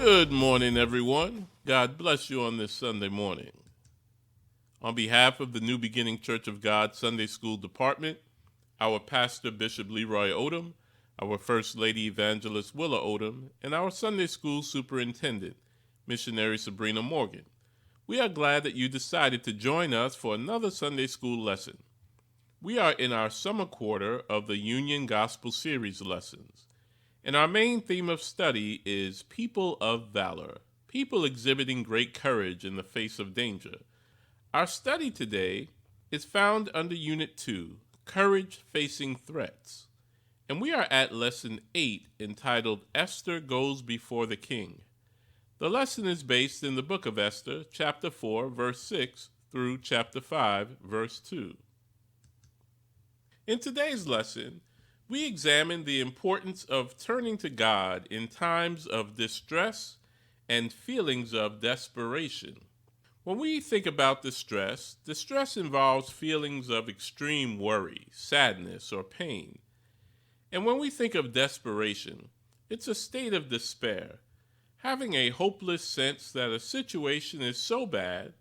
Good morning, everyone. God bless you on this Sunday morning. On behalf of the New Beginning Church of God Sunday School Department, our pastor, Bishop Leroy Odom, our First Lady Evangelist Willa Odom, and our Sunday School Superintendent, Missionary Sabrina Morgan, we are glad that you decided to join us for another Sunday School lesson. We are in our summer quarter of the Union Gospel Series lessons. And our main theme of study is people of valor, people exhibiting great courage in the face of danger. Our study today is found under Unit 2, Courage Facing Threats. And we are at Lesson 8, entitled Esther Goes Before the King. The lesson is based in the book of Esther, chapter 4, verse 6, through chapter 5, verse 2. In today's lesson, we examine the importance of turning to God in times of distress and feelings of desperation. When we think about distress involves feelings of extreme worry, sadness, or pain. And when we think of desperation, it's a state of despair, having a hopeless sense that a situation is so bad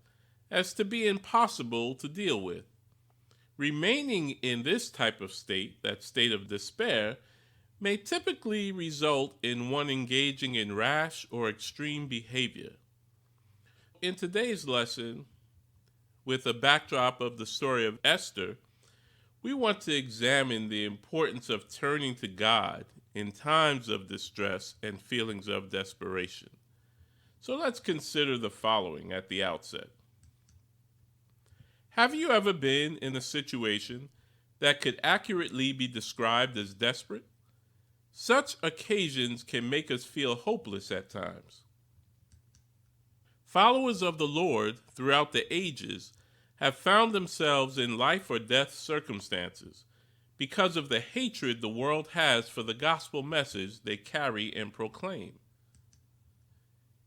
as to be impossible to deal with. Remaining in this type of state, that state of despair, may typically result in one engaging in rash or extreme behavior. In today's lesson, with a backdrop of the story of Esther, we want to examine the importance of turning to God in times of distress and feelings of desperation. So let's consider the following at the outset. Have you ever been in a situation that could accurately be described as desperate? Such occasions can make us feel hopeless at times. Followers of the Lord throughout the ages have found themselves in life or death circumstances because of the hatred the world has for the gospel message they carry and proclaim.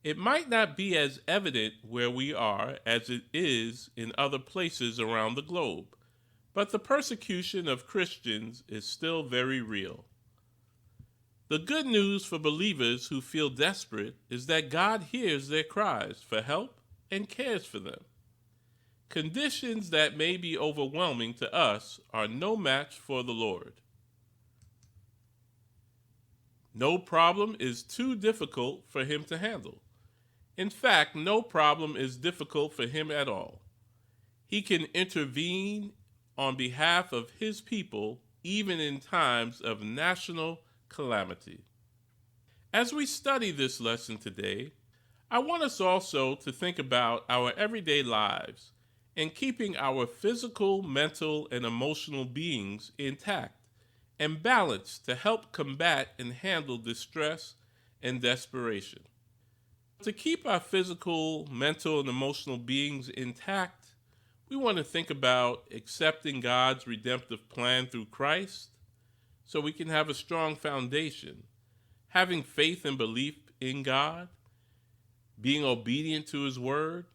It might not be as evident where we are as it is in other places around the globe, but the persecution of Christians is still very real. The good news for believers who feel desperate is that God hears their cries for help and cares for them. Conditions that may be overwhelming to us are no match for the Lord. No problem is too difficult for him to handle. In fact, no problem is difficult for him at all. He can intervene on behalf of his people even in times of national calamity. As we study this lesson today, I want us also to think about our everyday lives and keeping our physical, mental, and emotional beings intact and balanced to help combat and handle distress and desperation. To keep our physical, mental, and emotional beings intact, we want to think about accepting God's redemptive plan through Christ so we can have a strong foundation, having faith and belief in God, being obedient to His Word,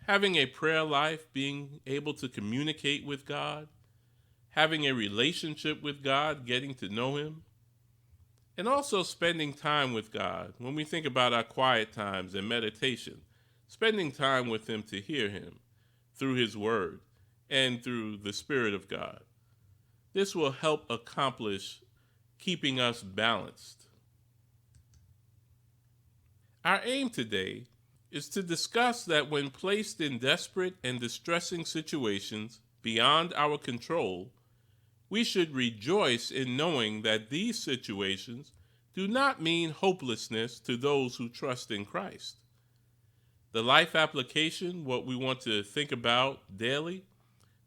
having a prayer life, being able to communicate with God, having a relationship with God, getting to know Him, and also spending time with God. When we think about our quiet times and meditation, spending time with Him to hear Him through His Word and through the Spirit of God. This will help accomplish keeping us balanced. Our aim today is to discuss that when placed in desperate and distressing situations beyond our control, we should rejoice in knowing that these situations do not mean hopelessness to those who trust in Christ. The life application, what we want to think about daily,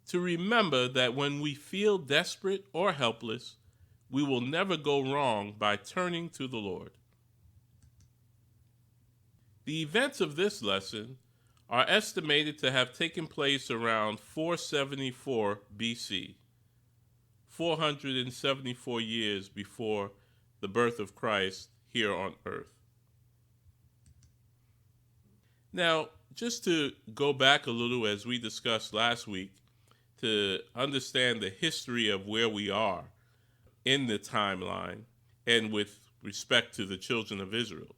to remember that when we feel desperate or helpless, we will never go wrong by turning to the Lord. The events of this lesson are estimated to have taken place around 474 BC. 474 years before the birth of Christ here on earth. Now, just to go back a little as we discussed last week, to understand the history of where we are in the timeline and with respect to the children of Israel.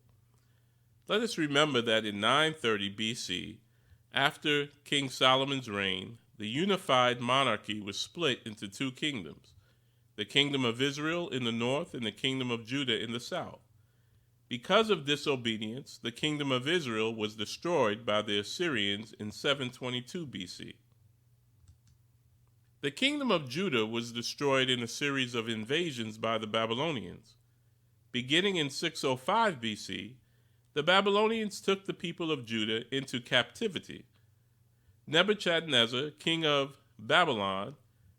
Let us remember that in 930 BC, after King Solomon's reign, the unified monarchy was split into two kingdoms, the kingdom of Israel in the north and the kingdom of Judah in the south. Because of disobedience, the kingdom of Israel was destroyed by the Assyrians in 722 BC. The kingdom of Judah was destroyed in a series of invasions by the Babylonians. Beginning in 605 BC, the Babylonians took the people of Judah into captivity. Nebuchadnezzar, king of Babylon,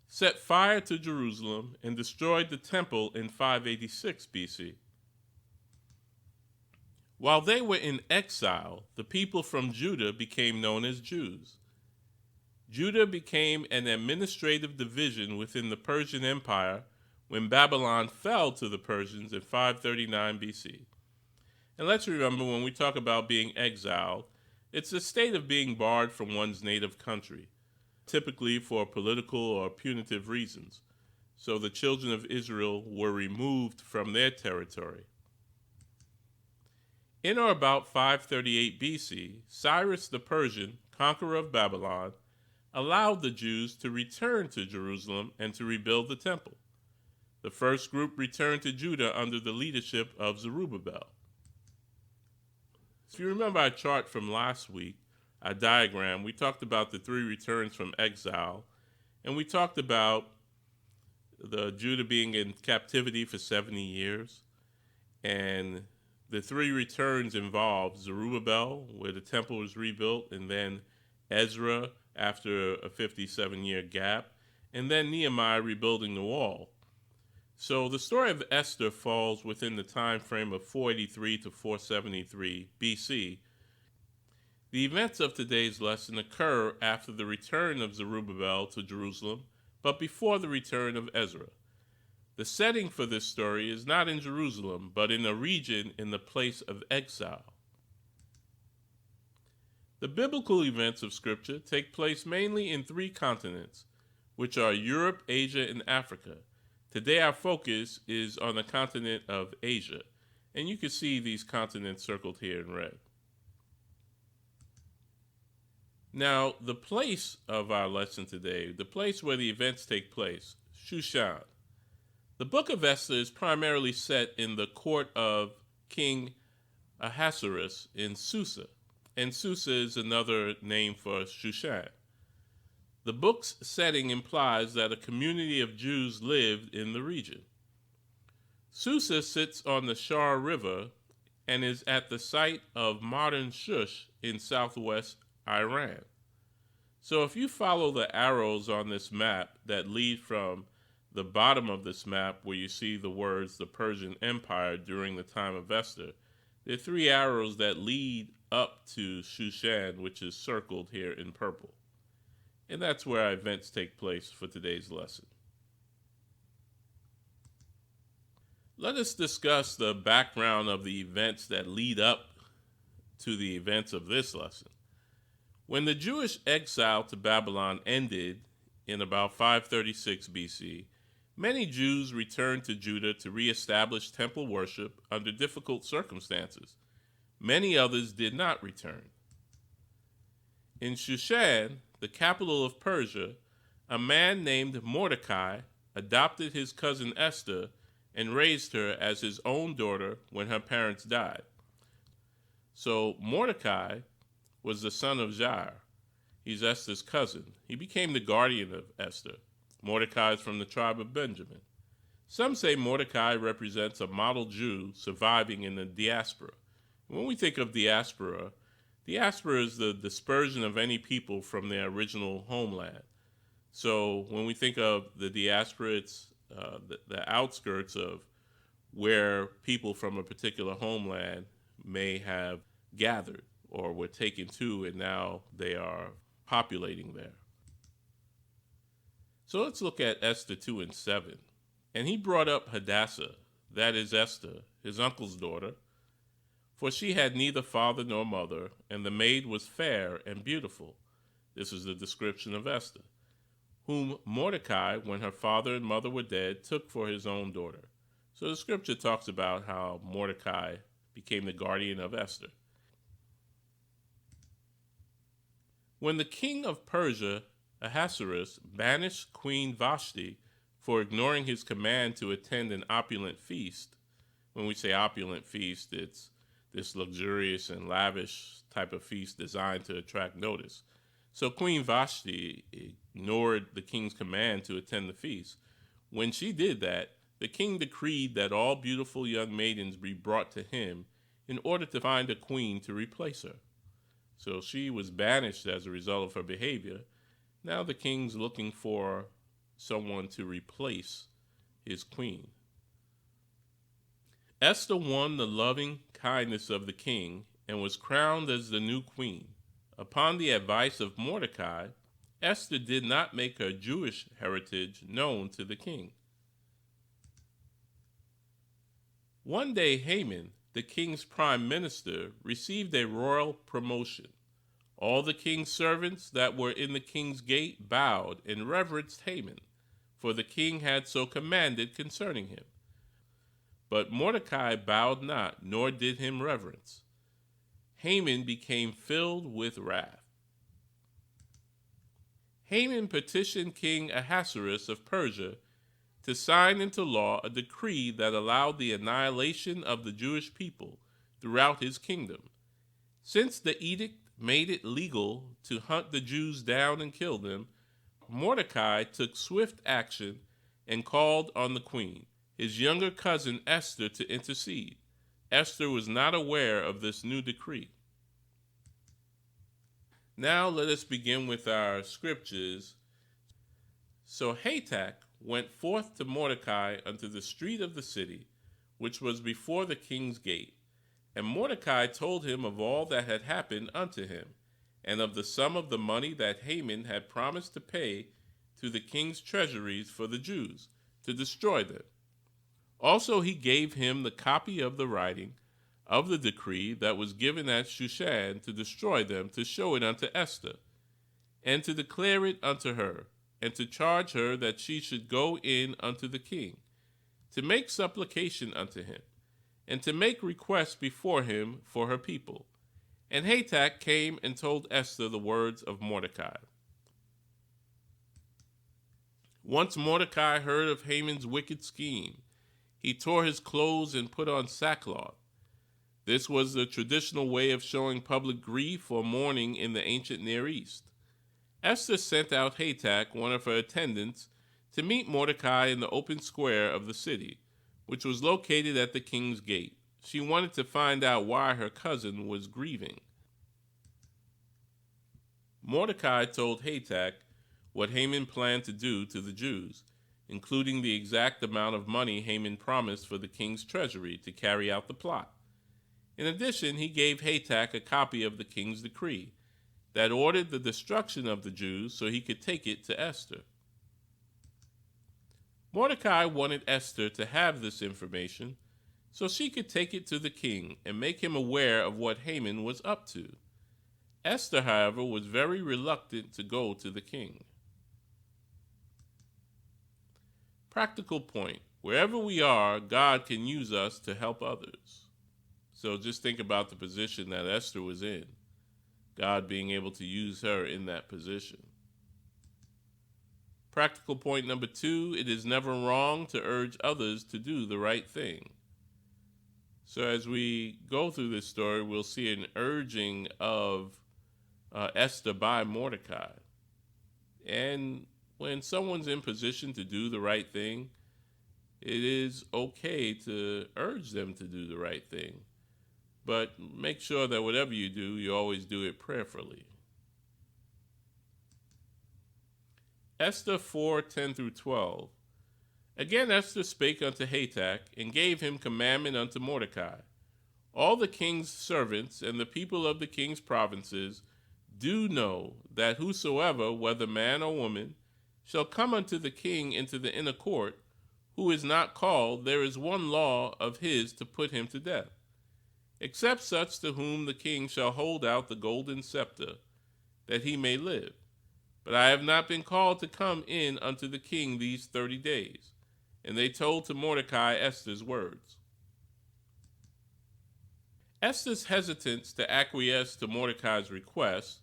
set fire to Jerusalem and destroyed the temple in 586 BC. While they were in exile, the people from Judah became known as Jews. Judah became an administrative division within the Persian Empire when Babylon fell to the Persians in 539 BC. And let's remember, when we talk about being exiled, it's a state of being barred from one's native country, typically for political or punitive reasons. So the children of Israel were removed from their territory. In or about 538 BC, Cyrus the Persian, conqueror of Babylon, allowed the Jews to return to Jerusalem and to rebuild the temple. The first group returned to Judah under the leadership of Zerubbabel. If you remember our chart from last week, our diagram, we talked about the three returns from exile, and we talked about the Judah being in captivity for 70 years, and the three returns involved Zerubbabel, where the temple was rebuilt, and then Ezra after a 57-year gap, and then Nehemiah rebuilding the wall. So the story of Esther falls within the time frame of 483 to 473 BC. The events of today's lesson occur after the return of Zerubbabel to Jerusalem, but before the return of Ezra. The setting for this story is not in Jerusalem, but in a region in the place of exile. The biblical events of Scripture take place mainly in three continents, which are Europe, Asia, and Africa. Today our focus is on the continent of Asia, and you can see these continents circled here in red. Now, the place of our lesson today, the place where the events take place, Shushan. The book of Esther is primarily set in the court of King Ahasuerus in Susa, and Susa is another name for Shushan. The book's setting implies that a community of Jews lived in the region. Susa sits on the Shar River and is at the site of modern Shush in southwest Iran. So if you follow the arrows on this map that lead from the bottom of this map, where you see the words the Persian Empire during the time of Esther, there are three arrows that lead up to Shushan, which is circled here in purple. And that's where our events take place for today's lesson. Let us discuss the background of the events that lead up to the events of this lesson. When the Jewish exile to Babylon ended in about 536 BC, many Jews returned to Judah to reestablish temple worship under difficult circumstances. Many others did not return. In Shushan, the capital of Persia, a man named Mordecai adopted his cousin Esther and raised her as his own daughter when her parents died. So Mordecai was the son of Jair. He's Esther's cousin. He became the guardian of Esther. Mordecai is from the tribe of Benjamin. Some say Mordecai represents a model Jew surviving in the diaspora. When we think of diaspora is the dispersion of any people from their original homeland. So when we think of the diaspora, it's the outskirts of where people from a particular homeland may have gathered or were taken to, and now they are populating there. So let's look at Esther 2 and 7. And he brought up Hadassah, that is Esther, his uncle's daughter, for she had neither father nor mother, and the maid was fair and beautiful. This is the description of Esther, whom Mordecai, when her father and mother were dead, took for his own daughter. So the scripture talks about how Mordecai became the guardian of Esther. When the king of Persia, Ahasuerus, banished Queen Vashti for ignoring his command to attend an opulent feast, when we say opulent feast, it's this luxurious and lavish type of feast designed to attract notice. So Queen Vashti ignored the king's command to attend the feast. When she did that, the king decreed that all beautiful young maidens be brought to him in order to find a queen to replace her. So she was banished as a result of her behavior. Now the king's looking for someone to replace his queen. Esther won the loving kindness of the king and was crowned as the new queen. Upon the advice of Mordecai, Esther did not make her Jewish heritage known to the king. One day, Haman, the king's prime minister, received a royal promotion. All the king's servants that were in the king's gate bowed and reverenced Haman, for the king had so commanded concerning him. But Mordecai bowed not, nor did him reverence. Haman became filled with wrath. Haman petitioned King Ahasuerus of Persia to sign into law a decree that allowed the annihilation of the Jewish people throughout his kingdom. Since the edict made it legal to hunt the Jews down and kill them, Mordecai took swift action and called on the queen, his younger cousin Esther, to intercede. Esther was not aware of this new decree. Now let us begin with our scriptures. So Hatach went forth to Mordecai unto the street of the city, which was before the king's gate. And Mordecai told him of all that had happened unto him, and of the sum of the money that Haman had promised to pay to the king's treasuries for the Jews, to destroy them. Also he gave him the copy of the writing of the decree that was given at Shushan to destroy them, to show it unto Esther, and to declare it unto her, and to charge her that she should go in unto the king, to make supplication unto him, and to make request before him for her people. And Hatach came and told Esther the words of Mordecai. Once Mordecai heard of Haman's wicked scheme, he tore his clothes and put on sackcloth. This was the traditional way of showing public grief or mourning in the ancient Near East. Esther sent out Hatach, one of her attendants, to meet Mordecai in the open square of the city, which was located at the king's gate. She wanted to find out why her cousin was grieving. Mordecai told Hatach what Haman planned to do to the Jews, including the exact amount of money Haman promised for the king's treasury to carry out the plot. In addition, he gave Hatach a copy of the king's decree that ordered the destruction of the Jews so he could take it to Esther. Mordecai wanted Esther to have this information so she could take it to the king and make him aware of what Haman was up to. Esther, however, was very reluctant to go to the king. Practical point: wherever we are, God can use us to help others. So just think about the position that Esther was in, God being able to use her in that position. Practical point number 2, it is never wrong to urge others to do the right thing. So as we go through this story, we'll see an urging of Esther by Mordecai. And when someone's in position to do the right thing, it is okay to urge them to do the right thing. But make sure that whatever you do, you always do it prayerfully. Esther 4:10-12. Again Esther spake unto Hatach, and gave him commandment unto Mordecai. All the king's servants and the people of the king's provinces do know that whosoever, whether man or woman, shall come unto the king into the inner court, who is not called, there is one law of his to put him to death, except such to whom the king shall hold out the golden scepter, that he may live. But I have not been called to come in unto the king these 30 days. And they told to Mordecai Esther's words. Esther's hesitance to acquiesce to Mordecai's request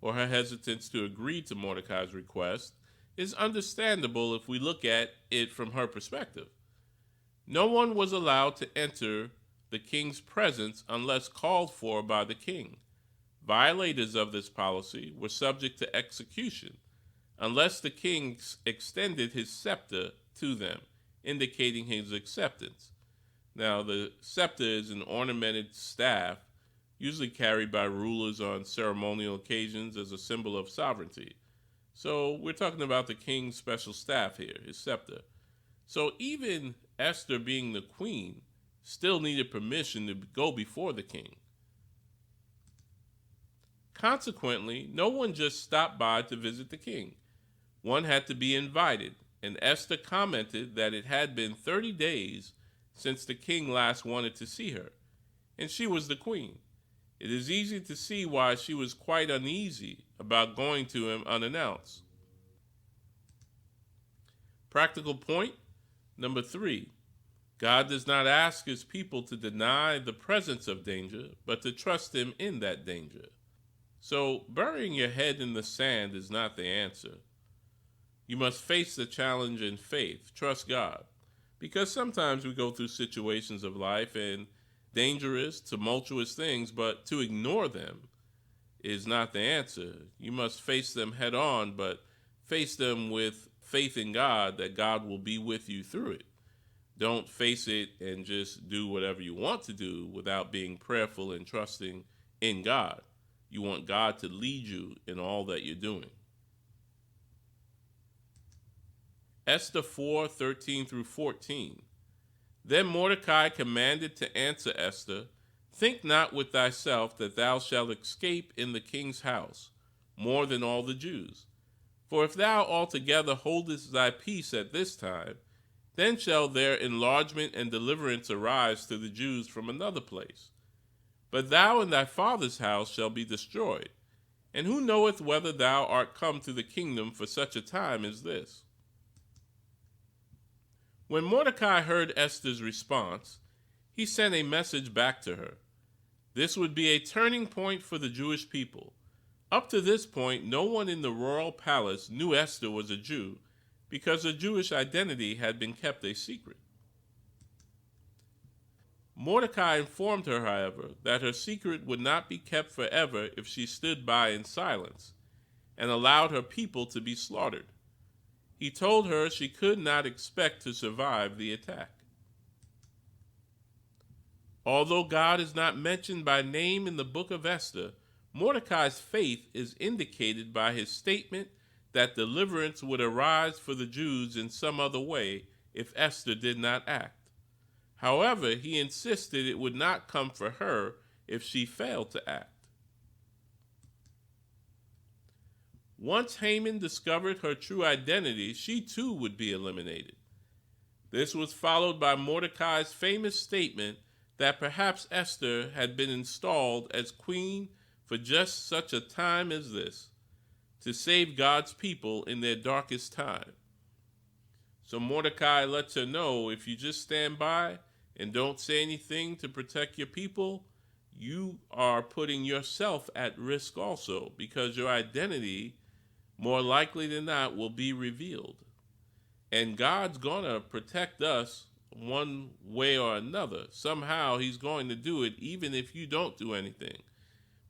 or her hesitance to agree to Mordecai's request is understandable if we look at it from her perspective. No one was allowed to enter the king's presence unless called for by the king. Violators of this policy were subject to execution unless the king extended his scepter to them, indicating his acceptance. Now, the scepter is an ornamented staff usually carried by rulers on ceremonial occasions as a symbol of sovereignty. So we're talking about the king's special staff here, his scepter. So even Esther, being the queen, still needed permission to go before the king. Consequently, no one just stopped by to visit the king. One had to be invited, and Esther commented that it had been 30 days since the king last wanted to see her, and she was the queen. It is easy to see why she was quite uneasy about going to him unannounced. Practical point number 3. God does not ask his people to deny the presence of danger, but to trust him in that danger. So burying your head in the sand is not the answer. You must face the challenge in faith. Trust God. Because sometimes we go through situations of life and dangerous, tumultuous things, but to ignore them is not the answer. You must face them head on, but face them with faith in God that God will be with you through it. Don't face it and just do whatever you want to do without being prayerful and trusting in God. You want God to lead you in all that you're doing. Esther 4:13 through 14. Then Mordecai commanded to answer Esther, "Think not with thyself that thou shalt escape in the king's house, more than all the Jews. For if thou altogether holdest thy peace at this time, then shall their enlargement and deliverance arise to the Jews from another place. But thou and thy father's house shall be destroyed. And who knoweth whether thou art come to the kingdom for such a time as this?" When Mordecai heard Esther's response, he sent a message back to her. This would be a turning point for the Jewish people. Up to this point, no one in the royal palace knew Esther was a Jew because her Jewish identity had been kept a secret. Mordecai informed her, however, that her secret would not be kept forever if she stood by in silence and allowed her people to be slaughtered. He told her she could not expect to survive the attack. Although God is not mentioned by name in the book of Esther, Mordecai's faith is indicated by his statement that deliverance would arise for the Jews in some other way if Esther did not act. However, he insisted it would not come for her if she failed to act. Once Haman discovered her true identity, she too would be eliminated. This was followed by Mordecai's famous statement that perhaps Esther had been installed as queen for just such a time as this, to save God's people in their darkest time. So Mordecai lets her know, if you just stand by and don't say anything to protect your people, you are putting yourself at risk also, because your identity, more likely than not, will be revealed. And God's going to protect us one way or another. Somehow he's going to do it even if you don't do anything.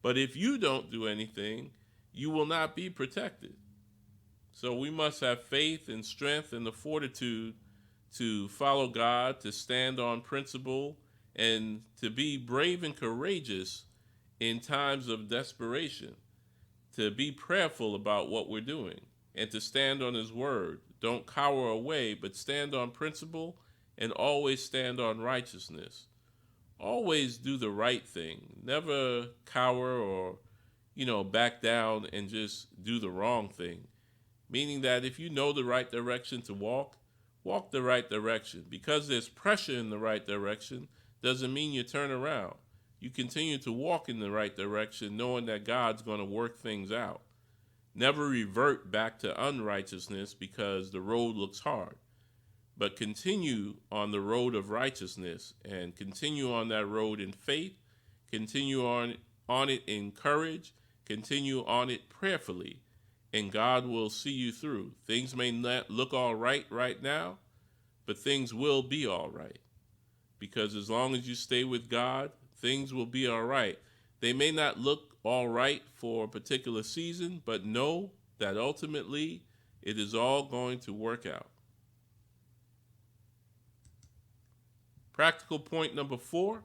But if you don't do anything, you will not be protected. So we must have faith and strength and the fortitude to follow God, to stand on principle, and to be brave and courageous in times of desperation, to be prayerful about what we're doing, and to stand on his word. Don't cower away, but stand on principle and always stand on righteousness. Always do the right thing. Never cower or, back down and just do the wrong thing. Meaning that if you know the right direction to walk the right direction. Because there's pressure in the right direction doesn't mean you turn around. You continue to walk in the right direction knowing that God's going to work things out. Never revert back to unrighteousness because the road looks hard. But continue on the road of righteousness and continue on that road in faith. Continue on it in courage. Continue on it prayerfully, and God will see you through. Things may not look all right now, but things will be all right. Because as long as you stay with God, things will be all right. They may not look all right for a particular season, but know that ultimately it is all going to work out. Practical point number 4,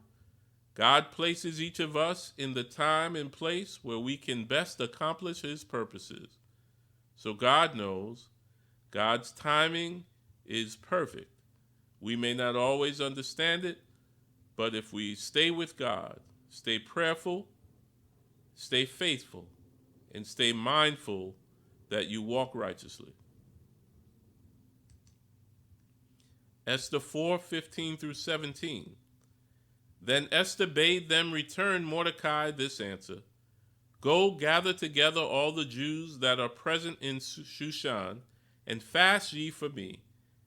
God places each of us in the time and place where we can best accomplish his purposes. So God knows God's timing is perfect. We may not always understand it, but if we stay with God, stay prayerful, stay faithful, and stay mindful that you walk righteously. Esther 4:15 through 17. Then Esther bade them return Mordecai this answer: Go gather together all the Jews that are present in Shushan, and fast ye for me,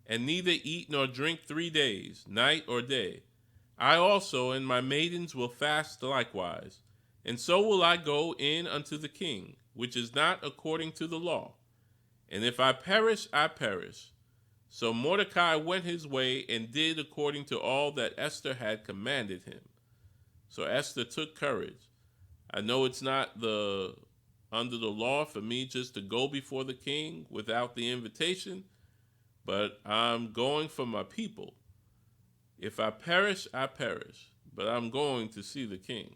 and neither eat nor drink 3 days, night or day. I also and my maidens will fast likewise, and so will I go in unto the king, which is not according to the law. And if I perish, I perish. So Mordecai went his way and did according to all that Esther had commanded him. So Esther took courage. I know it's not under the law for me just to go before the king without the invitation, but I'm going for my people. If I perish, I perish, but I'm going to see the king.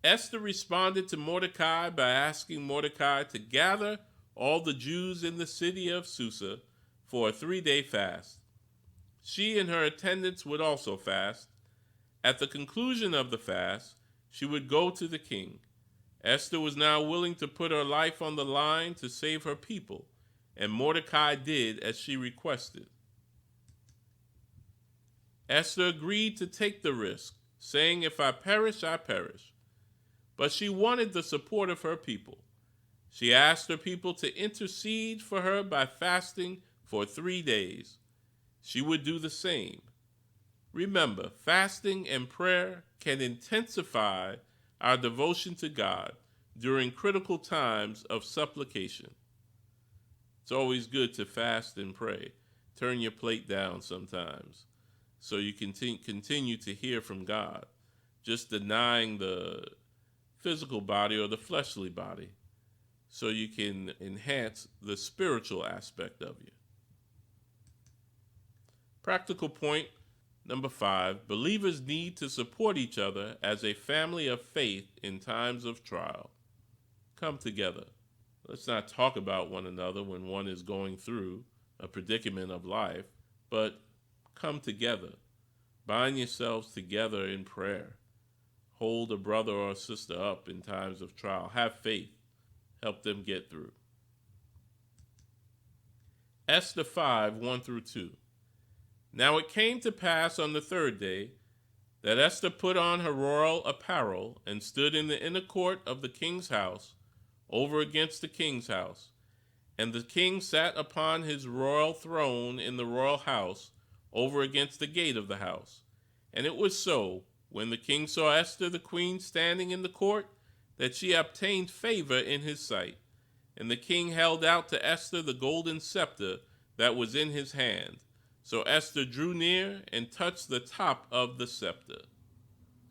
Esther responded to Mordecai by asking Mordecai to gather all the Jews in the city of Susa for a 3-day fast. She and her attendants would also fast. At the conclusion of the fast, she would go to the king. Esther was now willing to put her life on the line to save her people, and Mordecai did as she requested. Esther agreed to take the risk, saying, If I perish, I perish. But she wanted the support of her people. She asked her people to intercede for her by fasting for 3 days. She would do the same. Remember, fasting and prayer can intensify our devotion to God during critical times of supplication. It's always good to fast and pray. Turn your plate down sometimes so you can continue to hear from God, just denying the physical body or the fleshly body, so you can enhance the spiritual aspect of you. Practical point number 5, believers need to support each other as a family of faith in times of trial. Come together. Let's not talk about one another when one is going through a predicament of life, but come together. Bind yourselves together in prayer. Hold a brother or sister up in times of trial. Have faith. Help them get through. Esther 5:1 through 2. Now it came to pass on the 3rd day that Esther put on her royal apparel and stood in the inner court of the king's house, over against the king's house. And the king sat upon his royal throne in the royal house, over against the gate of the house. And it was so, when the king saw Esther the queen standing in the court, that she obtained favor in his sight. And the king held out to Esther the golden scepter that was in his hand. So Esther drew near and touched the top of the scepter.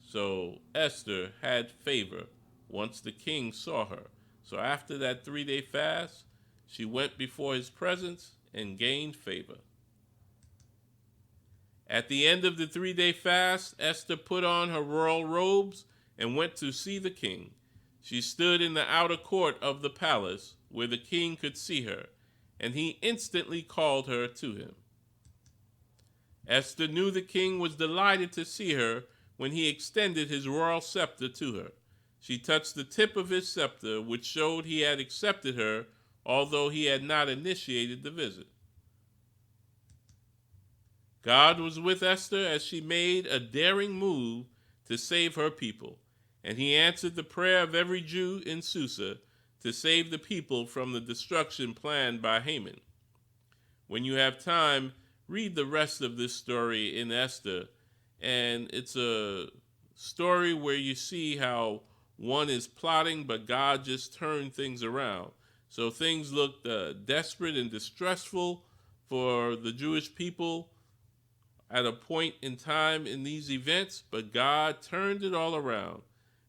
So Esther had favor once the king saw her. So after that 3-day fast, she went before his presence and gained favor. At the end of the 3-day fast, Esther put on her royal robes and went to see the king. She stood in the outer court of the palace where the king could see her, and he instantly called her to him. Esther knew the king was delighted to see her when he extended his royal scepter to her. She touched the tip of his scepter, which showed he had accepted her, although he had not initiated the visit. God was with Esther as she made a daring move to save her people, and he answered the prayer of every Jew in Susa to save the people from the destruction planned by Haman. When you have time, read the rest of this story in Esther, and it's a story where you see how one is plotting, but God just turned things around. So things looked desperate and distressful for the Jewish people at a point in time in these events, but God turned it all around.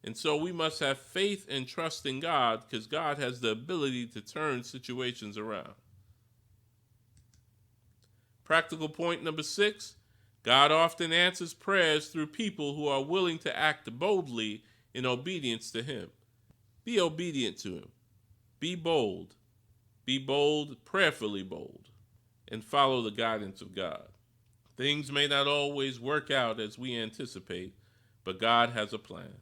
And so we must have faith and trust in God, because God has the ability to turn situations around. Practical point number 6, God often answers prayers through people who are willing to act boldly in obedience to Him. Be obedient to Him. Be bold. Be bold, prayerfully bold, and follow the guidance of God. Things may not always work out as we anticipate, but God has a plan.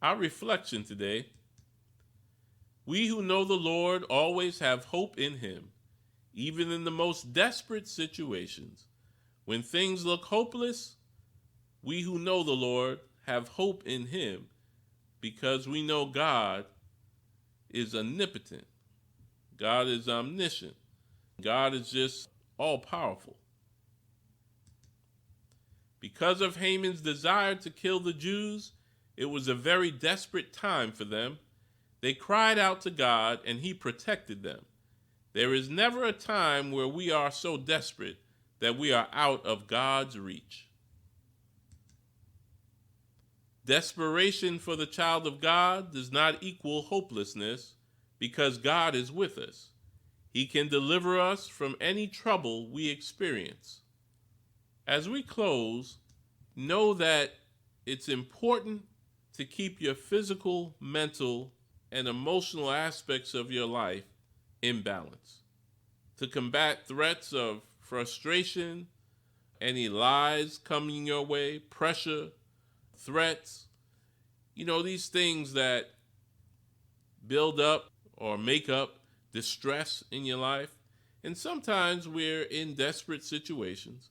Our reflection today: we who know the Lord always have hope in Him, even in the most desperate situations. When things look hopeless, we who know the Lord have hope in Him, because we know God is omnipotent. God is omniscient. God is just all-powerful. Because of Haman's desire to kill the Jews, it was a very desperate time for them. They cried out to God, and He protected them. There is never a time where we are so desperate that we are out of God's reach. Desperation for the child of God does not equal hopelessness, because God is with us. He can deliver us from any trouble we experience. As we close, know that it's important to keep your physical, mental, and emotional aspects of your life in balance. To combat threats of frustration, any lies coming your way, pressure, threats, these things that build up or make up distress in your life. And sometimes we're in desperate situations,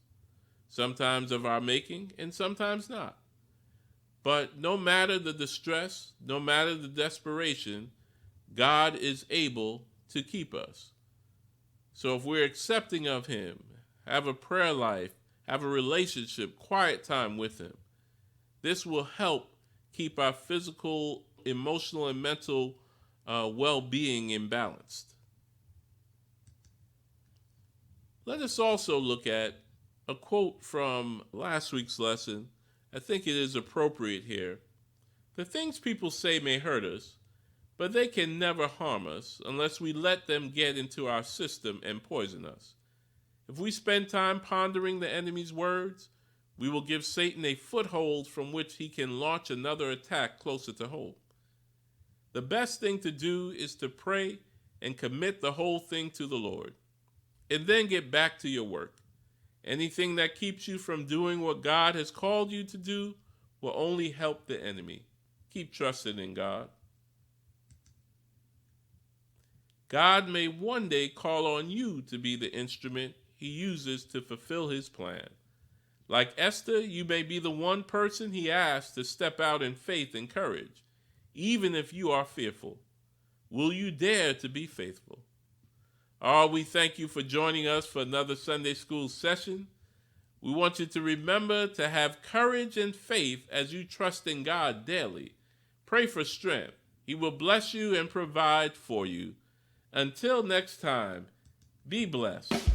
sometimes of our making and sometimes not. But no matter the distress, no matter the desperation, God is able to keep us. So if we're accepting of Him, have a prayer life, have a relationship, quiet time with Him, this will help keep our physical, emotional, and mental well-being imbalanced. Let us also look at a quote from last week's lesson. I think it is appropriate here. The things people say may hurt us, but they can never harm us unless we let them get into our system and poison us. If we spend time pondering the enemy's words, we will give Satan a foothold from which he can launch another attack closer to home. The best thing to do is to pray and commit the whole thing to the Lord, and then get back to your work. Anything that keeps you from doing what God has called you to do will only help the enemy. Keep trusting in God. God may one day call on you to be the instrument He uses to fulfill His plan. Like Esther, you may be the one person He asks to step out in faith and courage, even if you are fearful. Will you dare to be faithful? We thank you for joining us for another Sunday school session. We want you to remember to have courage and faith as you trust in God daily. Pray for strength. He will bless you and provide for you. Until next time, be blessed.